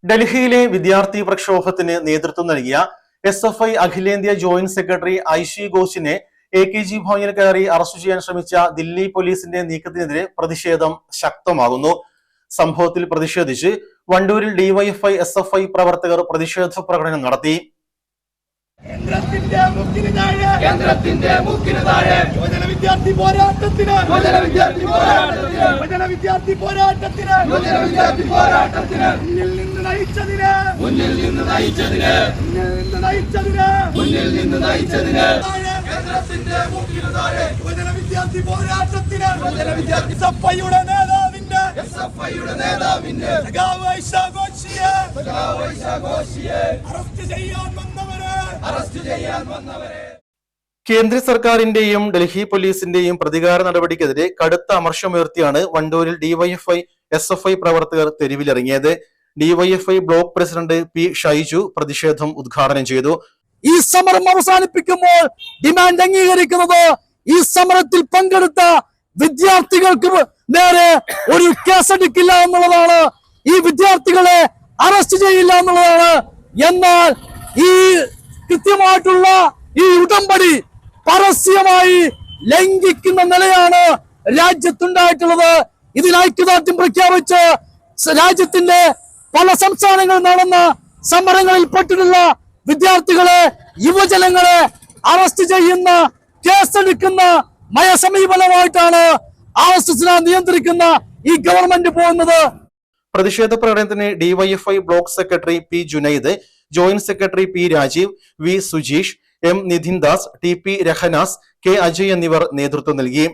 ഡൽഹിയിലെ വിദ്യാർത്ഥി പ്രക്ഷോഭത്തിന് നേതൃത്വം നൽകിയ SFI അഖിലേന്ത്യാ ജോയിന്റ് സെക്രട്ടറി ഐഷി ഘോഷിനെ AKG ഭവനിൽ കയറി അറസ്റ്റ് ചെയ്യാൻ ശ്രമിച്ച ദില്ലി പോലീസിന്റെ നീക്കത്തിനെതിരെ പ്രതിഷേധം ശക്തമാകുന്നു. സംഭവത്തിൽ പ്രതിഷേധിച്ച് വണ്ടൂരിൽ DYFI SFI പ്രവർത്തകർ പ്രതിഷേധ പ്രകടനം നടത്തി. വിദ്യാർത്ഥി പോരാട്ടത്തിന് മുന്നിൽ നിന്ന് നയിച്ചതിന് വിദ്യാർത്ഥി പോരാട്ടത്തിന് SFIയുടെ നേതാവിന്റെ അറസ്റ്റ് ചെയ്യാൻ വന്നവരെ കേന്ദ്ര സർക്കാരിന്റെയും ഡൽഹി പോലീസിന്റെയും പ്രതികാര നടപടിക്കെതിരെ കടുത്ത അമർഷമുയർത്തിയാണ് വണ്ടൂരിൽ DYFI SFI പ്രവർത്തകർ തെരുവിലിറങ്ങിയത്. DYFI block president P. Shaiju പ്രതിഷേധം ഉദ്ഘാടനം ചെയ്തു. ഈ സമരം അവസാനിപ്പിക്കുമ്പോൾ ഡിമാൻഡ് അംഗീകരിക്കുന്നത് ഈ സമരത്തിൽ പങ്കെടുത്ത വിദ്യാർത്ഥികൾക്ക് നേരെ ഒരു കേസെടുക്കില്ല എന്നുള്ളതാണ്, ഈ വിദ്യാർത്ഥികളെ അറസ്റ്റ് ചെയ്യില്ല എന്നുള്ളതാണ്. എന്നാൽ ഈ കൃത്യമായിട്ടുള്ള ഈ ഉടമ്പടി പരസ്യമായി ലംഘിക്കുന്ന നിലയാണ് രാജ്യത്തുണ്ടായിട്ടുള്ളത്. ഇതിന് ഐക്യദാർഢ്യം പ്രഖ്യാപിച്ച് രാജ്യത്തിന്റെ പല സംസ്ഥാനങ്ങളിൽ നടന്ന സമരങ്ങളിൽ പെട്ടിട്ടുള്ള വിദ്യാർത്ഥികളെ, യുവജനങ്ങളെ അറസ്റ്റ് ചെയ്യുന്ന, കേസെടുക്കുന്ന നയസമീപനമായിട്ടാണ് RSSനെ നിയന്ത്രിക്കുന്ന ഈ ഗവൺമെന്റ് പോകുന്നത്. പ്രതിഷേധ പ്രകടനത്തിന് DYFI block secretary P. Junaid, joint secretary P. Rajeev, V. Sujeesh, M. Nidhin Das, TP. Rahnas, K. Ajay എന്നിവർ നേതൃത്വം നൽകി.